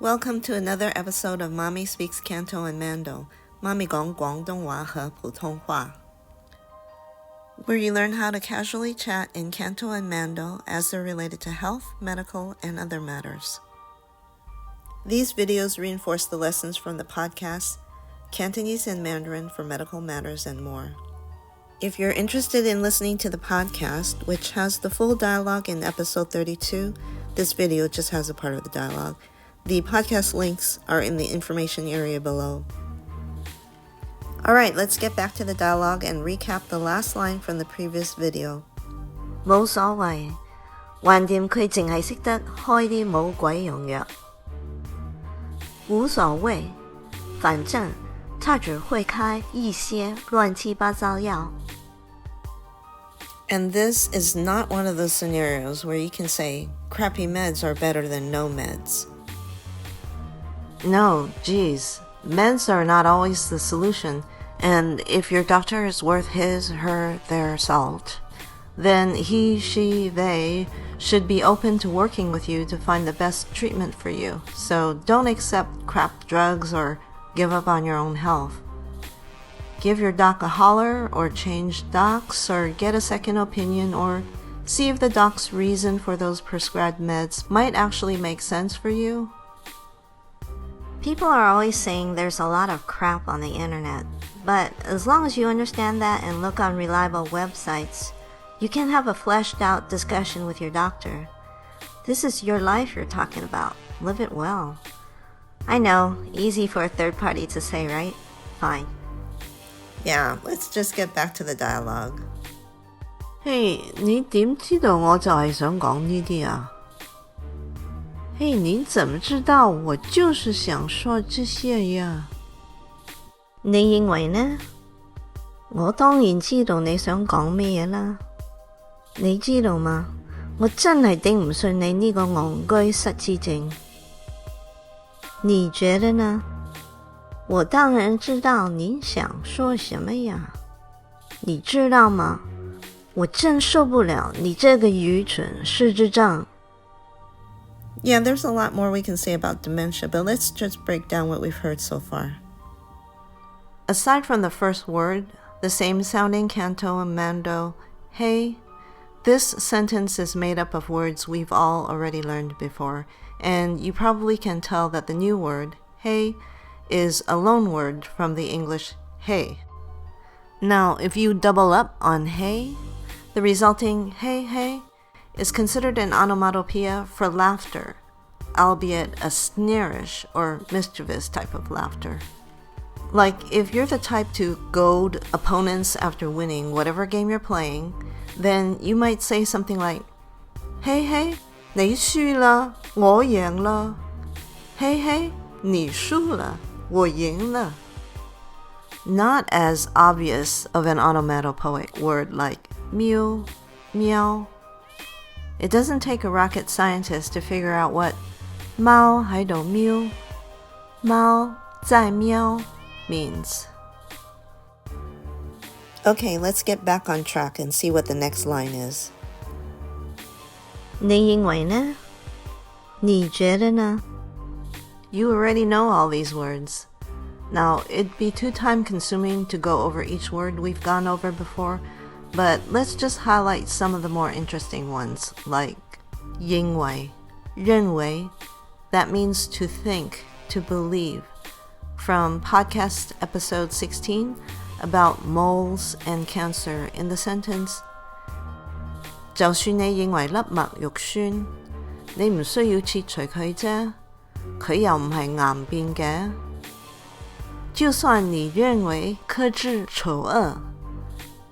Welcome to another episode of Mommy Speaks Canto and Mando, 妈咪讲广东话和普通话, where you learn how to casually chat in Canto and Mando as they're related to health, medical, and other matters. These videos reinforce the lessons from the podcast, Cantonese and Mandarin for medical matters and more. If you're interested in listening to the podcast, which has the full dialogue in episode 32, this video just has a part of the dialogue. The podcast links are in the information area below. Alright, let's get back to the dialogue and recap the last line from the previous video. 冇所謂，橫掂佢淨係識得開啲冇鬼用藥。無所謂，反正他只會開一些亂七八糟藥。 And this is not one of those scenarios where you can say crappy meds are better than no meds. No, geez, meds are not always the solution, and if your doctor is worth his, her, their salt, then he, she, they should be open to working with you to find the best treatment for you. So don't accept crap drugs or give up on your own health. Give your doc a holler or change docs or get a second opinion or see if the doc's reason for those prescribed meds might actually make sense for you. People are always saying there's a lot of crap on the internet, but as long as you understand that and look on reliable websites, you can have a fleshed out discussion with your doctor. This is your life you're talking about. Live it well. I know, easy for a third party to say, right? Fine. Yeah, let's just get back to the dialogue. Hey, 你點知道我就係想講呢啲啊？ Hey, 你怎麼知道我就是想說這些呀？ 你認為呢？我當然知道你想講咩嘢啦。你知道嗎？我真係頂唔順你呢個戇居失智症。你覺得呢？我當然知道你想說什麼呀。你知道嗎？我真受不了你這個愚蠢失智症。 Yeah, there's a lot more we can say about dementia, but let's just break down what we've heard so far. Aside from the first word, the same sounding Canto and Mando, hey, this sentence is made up of words we've all already learned before, and you probably can tell that the new word, hey, is a loan word from the English hey. Now, if you double up on hey, the resulting hey hey is considered an onomatopoeia for laughter, albeit a sneerish or mischievous type of laughter. Like if you're the type to goad opponents after winning whatever game you're playing, then you might say something like, Hey hey, 你輸了，我贏了。Hey hey, 你輸了，我贏了。Not as obvious of an onomatopoetic word like mew, meow. It doesn't take a rocket scientist to figure out what 貓喺度喵, 貓在喵 means. Okay, let's get back on track and see what the next line is. 你認為呢？你覺得呢？ You already know all these words. Now, it'd be too time-consuming to go over each word we've gone over before, but let's just highlight some of the more interesting ones, like 認為, 認為, that means to think, to believe, from podcast episode 16 about moles and cancer in the sentence 就算你認為粒麥肉酸，你唔需要切除佢啫，佢又唔係癌變嘅。就算你認為克制醜惡，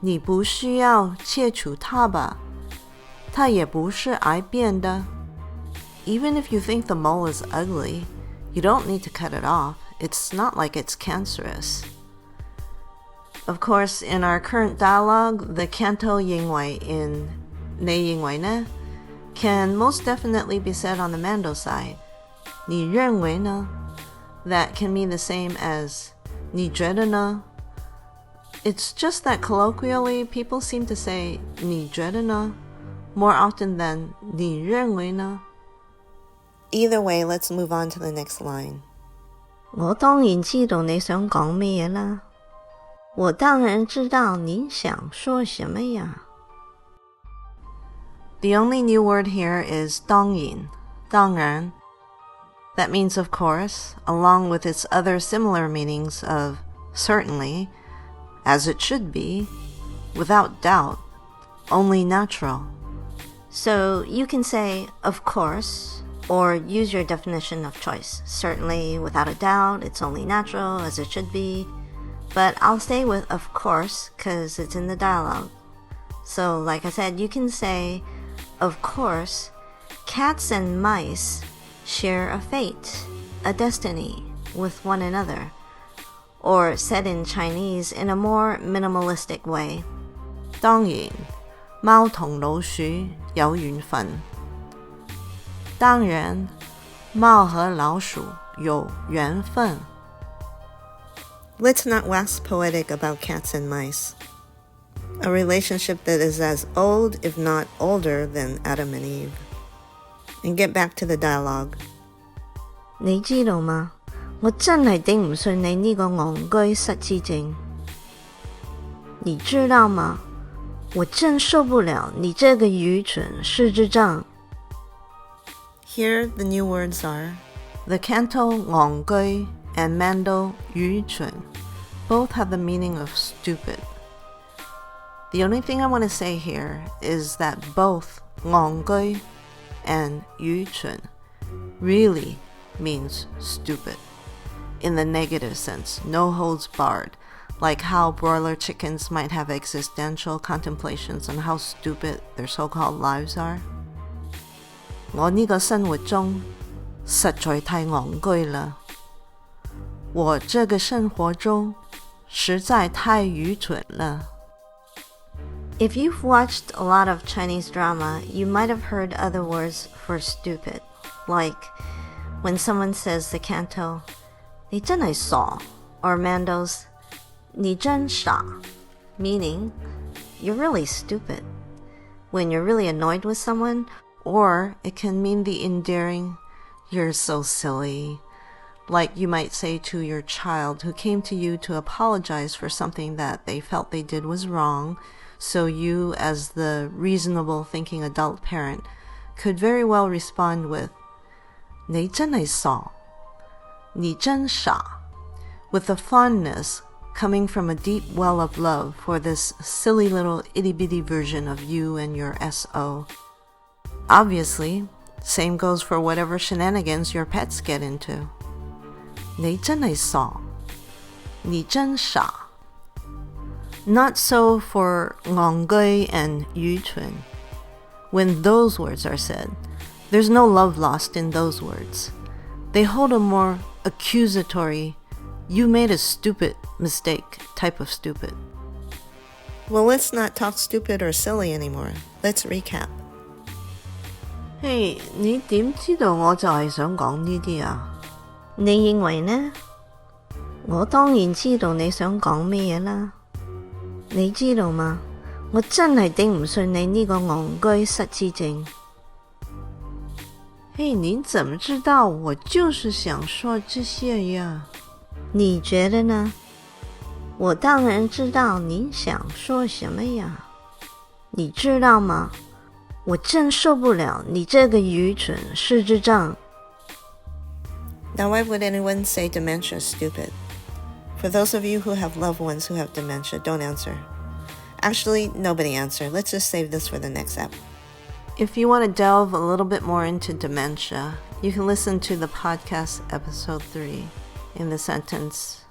你不需要切除它吧，它也不是癌變的。Even if you think the mole is ugly, you don't need to cut it off. It's not like it's cancerous. Of course, in our current dialogue, the Canto 認為 in 你認為呢 can most definitely be said on the Mando side. 你認為呢 that can mean the same as 你覺得呢 It's just that colloquially, people seem to say 你覺得呢 more often than 你認為呢 Either way, let's move on to the next line. 我当然知道你想講咩啦。我當然知道你想說什麼呀。The only new word here is 當然,當然. That means of course, along with its other similar meanings of certainly, as it should be, without doubt, only natural. So you can say, of course, or use your definition of choice. Certainly, without a doubt, it's only natural, as it should be. But I'll stay with of course, because it's in the dialogue. So, like I said, you can say, of course, cats and mice share a fate, a destiny, with one another. Or said in Chinese in a more minimalistic way. 當然,貓同老鼠有緣分。當然,貓和老鼠有緣分。Let's not wax poetic about cats and mice, a relationship that is as old, if not older, than Adam and Eve. And get back to the dialogue. 你知道嗎？我真係頂唔順你呢個戇居失智症。你知道嗎？我真受不了你這個愚蠢失智症。Here the new words are the Canto 戇居 and Mando 愚蠢. Both have the meaning of stupid. The only thing I want to say here is that both 戇居 and 愚蠢 really means stupid, in the negative sense, no holds barred, like how broiler chickens might have existential contemplations on how stupid their so-called lives are. 我呢個生活中實在太戇居了。我這個生活中實在太愚蠢了。If you've watched a lot of Chinese drama, you might have heard other words for stupid, like when someone says the canto, 你真係傻, or Mando's, 你真傻, meaning you're really stupid. When you're really annoyed with someone, or it can mean the endearing, you're so silly, like you might say to your child who came to you to apologize for something that they felt they did was wrong, so you, as the reasonable thinking adult parent, could very well respond with 你真係傻,你真傻, with the fondness coming from a deep well of love for this silly little itty-bitty version of you and your SO. Obviously, same goes for whatever shenanigans your pets get into. 你真係傻,你真傻. Not so for 戇居 and 愚蠢. When those words are said, there's no love lost in those words. They hold a more accusatory, you made a stupid mistake type of stupid. Well, let's not talk stupid or silly anymore. Let's recap. Hey, 你點知道我就係想講呢啲啊？你認為呢？我當然知道你想講咩嘢啦。你知道嗎？我真係頂唔順你呢個戇居失智症。嘿，您怎麼知道我就是想說這些呀？你覺得呢？我當然知道你想說什麼呀。你知道嗎？我真受不了你這個愚蠢失智症。Now, why would anyone say dementia is stupid? For those of you who have loved ones who have dementia, don't answer. Actually, nobody answer. Let's just save this for the next app. If you want to delve a little bit more into dementia, you can listen to the podcast episode 3 in the sentence,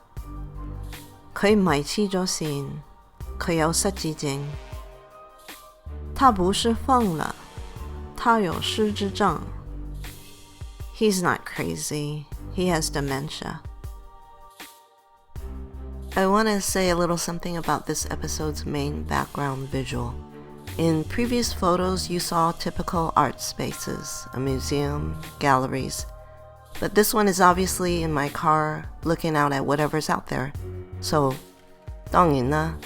佢唔係黐咗線,佢有失智症。他不是瘋了,他有失智症。He's not crazy. He has dementia. I want to say a little something about this episode's main background visual. In previous photos, you saw typical art spaces, a museum, galleries. But this one is obviously in my car, looking out at whatever's out there. So, 當然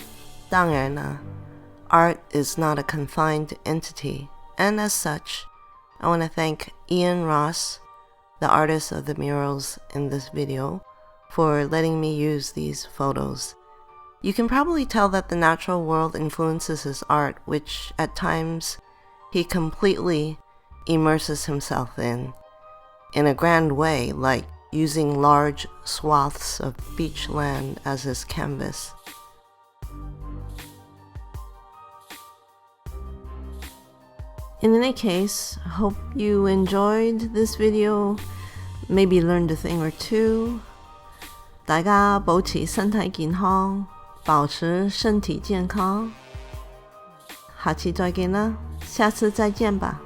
啦, art is not a confined entity. And as such, I want to thank Ian Ross, the artist of the murals in this video, for letting me use these photos. You can probably tell that the natural world influences his art, which at times he completely immerses himself in a grand way, like using large swaths of beach land as his canvas. In any case, hope you enjoyed this video, maybe learned a thing or two. 大家保持身體健康，保持身體健康。下期再見啦，下次再見吧。